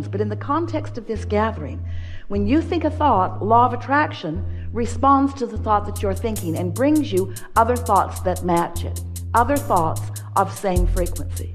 But in the context of this gathering, when you think a thought, law of attraction responds to the thought that you're thinking and brings you other thoughts that match it, other thoughts of same frequency.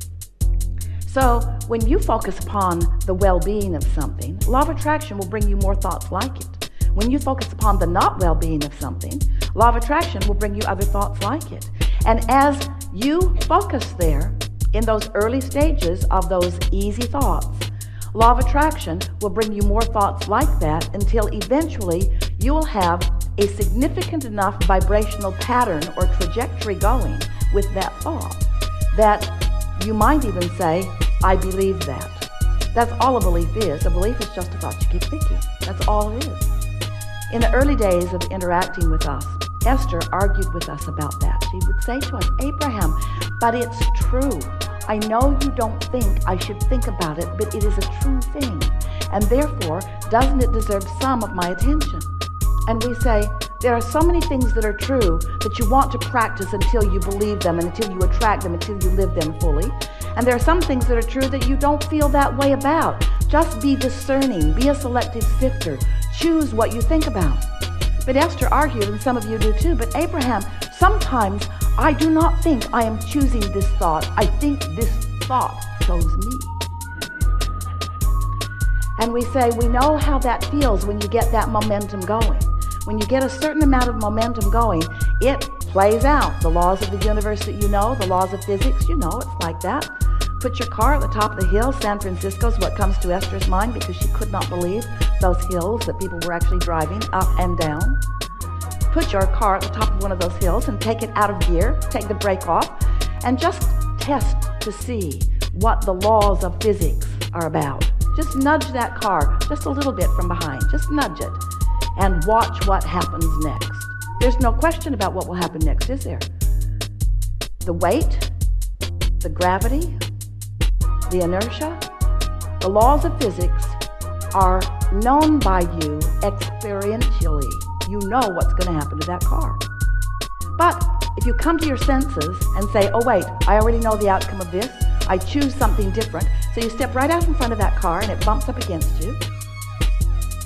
So when you focus upon the well-being of something, law of attraction will bring you more thoughts like it. When you focus upon the not well-being of something, law of attraction will bring you other thoughts like it. And as you focus there in those early stages of those easy thoughts, law of attraction will bring you more thoughts like that until eventually you will have a significant enough vibrational pattern or trajectory going with that thought that you might even say, I believe that. That's all a belief is. A belief is just a thought you keep thinking. That's all it is. In the early days of interacting with us, Esther argued with us about that. She would say to us, Abraham, but it's true. I know you don't think I should think about it, but it is a true thing. And therefore, doesn't it deserve some of my attention? And we say, there are so many things that are true that you want to practice until you believe them and until you attract them, until you live them fully. And there are some things that are true that you don't feel that way about. Just be discerning, be a selective sifter, choose what you think about. But Esther argued, and some of you do too, but Abraham, sometimes I do not think I am choosing this thought. I think this thought chose me. And we say, we know how that feels when you get that momentum going. When you get a certain amount of momentum going, it plays out. The laws of the universe that you know, the laws of physics, you know, it's like that. Put your car at the top of the hill. San Francisco is what comes to Esther's mind because she could not believe those hills that people were actually driving up and down. Put your car at the top of one of those hills and take it out of gear, take the brake off, and just test to see what the laws of physics are about. Just nudge that car just a little bit from behind. Just nudge it and watch what happens next. There's no question about what will happen next, is there? The weight, the gravity, the inertia, the laws of physics are known by you experientially. You know what's going to happen to that car. But if you come to your senses and say, oh wait, I already know the outcome of this, I choose something different, so you step right out in front of that car and it bumps up against you,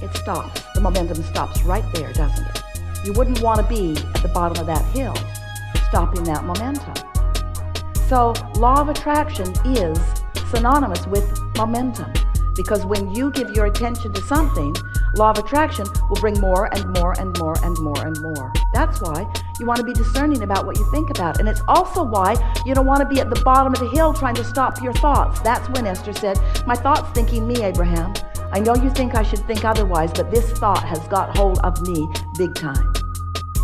it stops. The momentum stops right there, doesn't it? You wouldn't want to be at the bottom of that hill, stopping that momentum. So law of attraction is synonymous with momentum, because when you give your attention to something, law of attraction will bring more and more and more and more and more. That's why you want to be discerning about what you think about. And it's also why you don't want to be at the bottom of the hill trying to stop your thoughts. That's when Esther said, my thought's thinking me, Abraham. I know you think I should think otherwise, but this thought has got hold of me big time.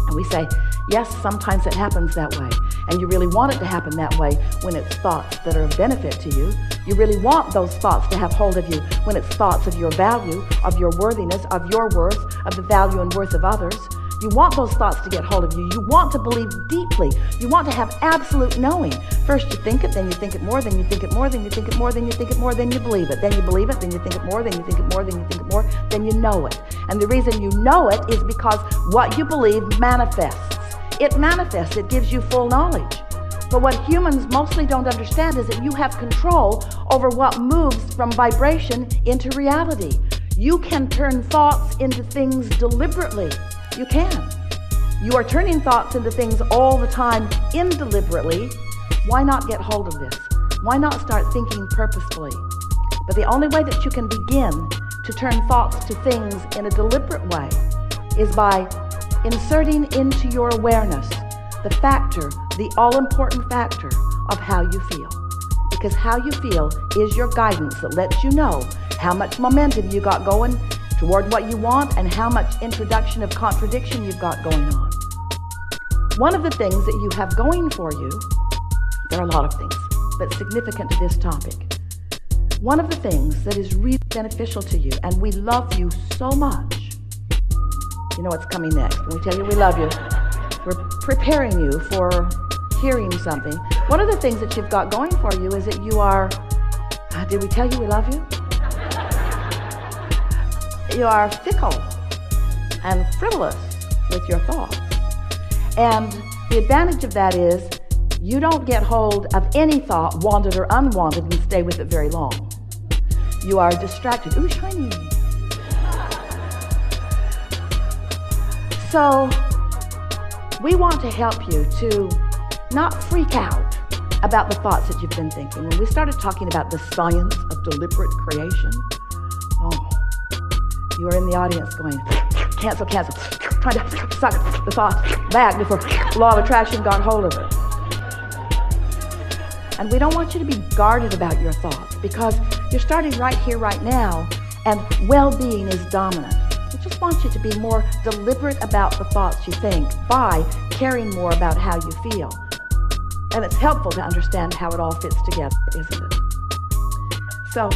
And we say, yes, sometimes it happens that way. And you really want it to happen that way when it's thoughts that are of benefit to you. You really want those thoughts to have hold of you when it's thoughts of your value, of your worthiness, of your worth, of the value and worth of others. You want those thoughts to get hold of you. You want to believe deeply. You want to have absolute knowing. First you think it, then you think it more, then you think it more, then you think it more, then you think it more, then you believe it. Then you believe it, then you think it more, then you think it more, then you think it more, then you know it. And the reason you know it is because what you believe manifests. It manifests, it gives you full knowledge. But what humans mostly don't understand is that you have control over what moves from vibration into reality. You can turn thoughts into things deliberately. You can. You are turning thoughts into things all the time indeliberately. Why not get hold of this? Why not start thinking purposefully? But the only way that you can begin to turn thoughts to things in a deliberate way is by inserting into your awareness the factor, the all-important factor of how you feel. Because how you feel is your guidance that lets you know how much momentum you got going toward what you want and how much introduction of contradiction you've got going on. One of the things that you have going for you, there are a lot of things, but significant to this topic. One of the things that is really beneficial to you, and we love you so much. You know what's coming next. When we tell you we love you, we're preparing you for hearing something. One of the things that you've got going for you is that you are, did we tell you we love you? You are fickle and frivolous with your thoughts. And the advantage of that is you don't get hold of any thought, wanted or unwanted, and stay with it very long. You are distracted. Ooh, shiny. So we want to help you to not freak out about the thoughts that you've been thinking. When we started talking about the science of deliberate creation, you were in the audience going, cancel, cancel, trying to suck the thought back before law of attraction got hold of it. And we don't want you to be guarded about your thoughts because you're starting right here, right now, and well-being is dominant. We just want you to be more deliberate about the thoughts you think by caring more about how you feel. And it's helpful to understand how it all fits together, isn't it? So,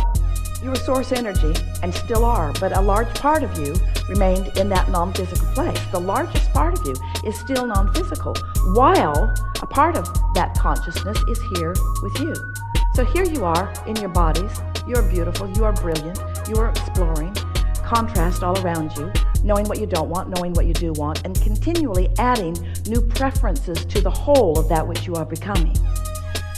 you were source energy, and still are, but a large part of you remained in that non-physical place. The largest part of you is still non-physical, while a part of that consciousness is here with you. So here you are in your bodies. You're beautiful, you are brilliant, you are exploring, contrast all around you, knowing what you don't want, knowing what you do want, and continually adding new preferences to the whole of that which you are becoming.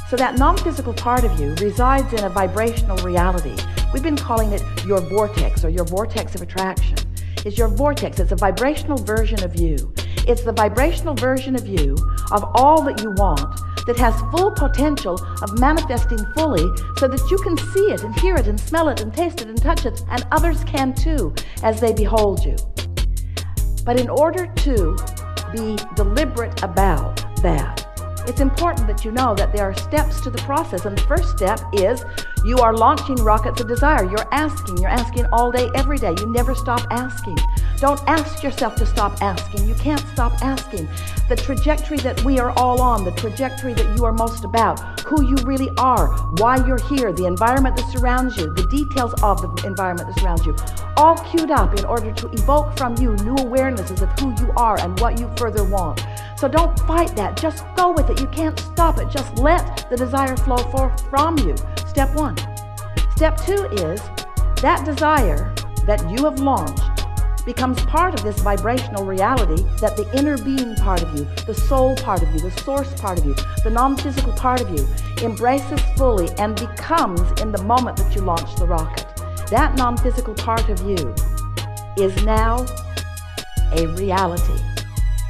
So that non-physical part of you resides in a vibrational reality. We've been calling it your vortex or your vortex of attraction. It's your vortex. It's a vibrational version of you. It's the vibrational version of you of all that you want that has full potential of manifesting fully so that you can see it and hear it and smell it and taste it and touch it, and others can too as they behold you. But in order to be deliberate about that, it's important that you know that there are steps to the process, and the first step is you are launching rockets of desire. You're asking all day, every day. You never stop asking. Don't ask yourself to stop asking. You can't stop asking. The trajectory that we are all on, the trajectory that you are most about, who you really are, why you're here, the environment that surrounds you, the details of the environment that surrounds you, all queued up in order to evoke from you new awarenesses of who you are and what you further want. So don't fight that. Just go with it. You can't stop it. Just let the desire flow forth from you. Step one. Step two is that desire that you have launched becomes part of this vibrational reality that the inner being part of you, the soul part of you, the source part of you, the non-physical part of you embraces fully and becomes in the moment that you launch the rocket. That non-physical part of you is now a reality.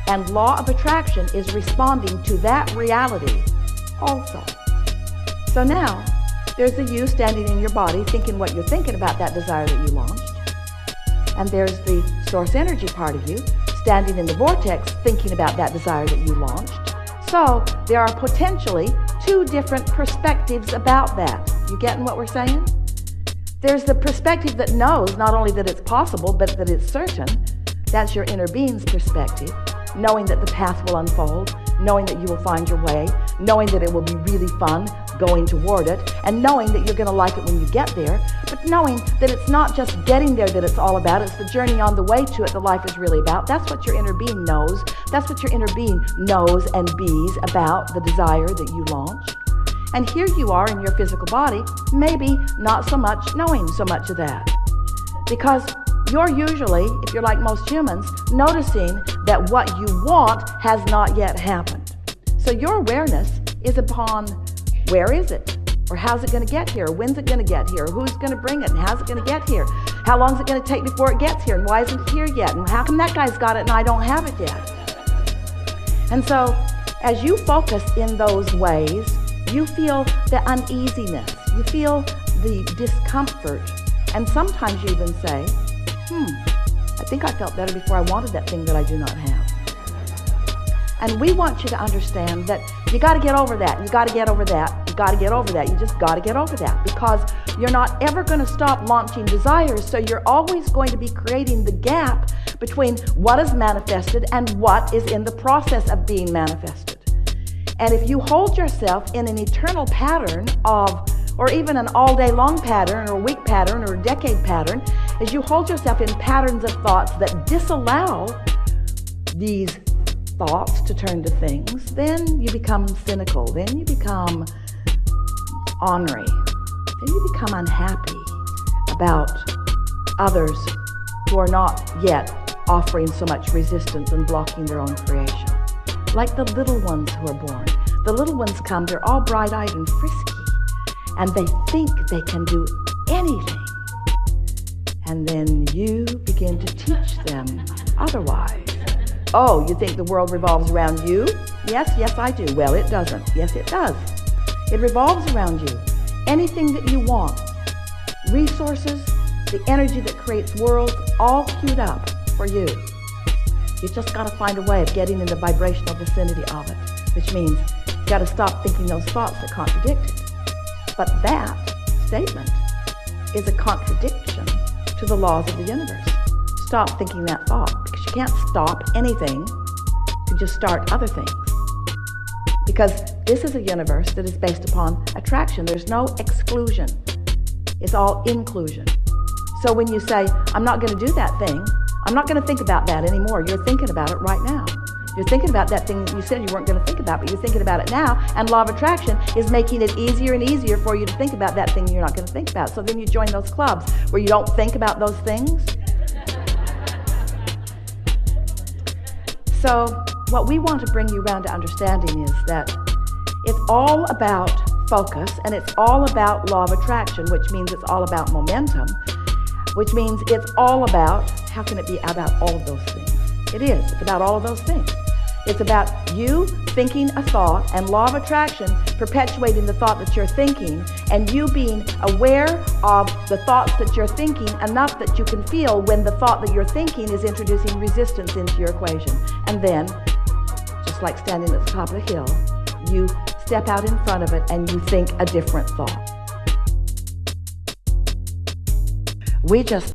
And law of attraction is responding to that reality also. So now, there's the you standing in your body thinking what you're thinking about that desire that you launched. And there's the source energy part of you standing in the vortex thinking about that desire that you launched. So there are potentially two different perspectives about that. You getting what we're saying? There's the perspective that knows not only that it's possible, but that it's certain. That's your inner being's perspective. Knowing that the path will unfold, knowing that you will find your way, knowing that it will be really fun going toward it, and knowing that you're going to like it when you get there, but knowing that it's not just getting there that it's all about, it's the journey on the way to it that life is really about. That's what your inner being knows. That's what your inner being knows and bees about the desire that you launch. And here you are in your physical body, maybe not so much knowing so much of that. Because you're usually, if you're like most humans, noticing that what you want has not yet happened. So your awareness is upon where is it? Or how's it going to get here? Or when's it going to get here? Or who's going to bring it? And how's it going to get here? How long is it going to take before it gets here? And why isn't it here yet? And how come that guy's got it and I don't have it yet? And so as you focus in those ways, you feel the uneasiness. You feel the discomfort. And sometimes you even say, I think I felt better before I wanted that thing that I do not have. And we want you to understand that you got to get over that. You got to get over that. You got to get over that. You just got to get over that because you're not ever going to stop launching desires. So you're always going to be creating the gap between what is manifested and what is in the process of being manifested. And if you hold yourself in an eternal pattern of, or even an all-day long pattern or a week pattern or a decade pattern, as you hold yourself in patterns of thoughts that disallow these thoughts to turn to things, then you become cynical, then you become ornery, then you become unhappy about others who are not yet offering so much resistance and blocking their own creation. Like the little ones who are born. The little ones come, they're all bright-eyed and frisky, and they think they can do anything. And then you begin to teach them otherwise. Oh, you think the world revolves around you? Yes, I do. Well, it doesn't. Yes, it does. It revolves around you. Anything that you want, resources, the energy that creates worlds, all queued up for you. You just got to find a way of getting in the vibrational vicinity of it, which means you got to stop thinking those thoughts that contradict it. But that statement is a contradiction to the laws of the universe. Stop thinking that thought, because you can't stop anything to just start other things. Because this is a universe that is based upon attraction. There's no exclusion. It's all inclusion. So when you say, I'm not going to do that thing, I'm not going to think about that anymore, you're thinking about it right now. You're thinking about that thing that you said you weren't going to think about, but you're thinking about it now, and law of attraction is making it easier and easier for you to think about that thing you're not going to think about. So then you join those clubs where you don't think about those things. So what we want to bring you around to understanding is that it's all about focus, and it's all about law of attraction, which means it's all about momentum, which means it's all about, how can it be about all of those things? It is. It's about all of those things. It's about you thinking a thought and law of attraction perpetuating the thought that you're thinking, and you being aware of the thoughts that you're thinking enough that you can feel when the thought that you're thinking is introducing resistance into your equation. And then, just like standing at the top of the hill, you step out in front of it and you think a different thought. We just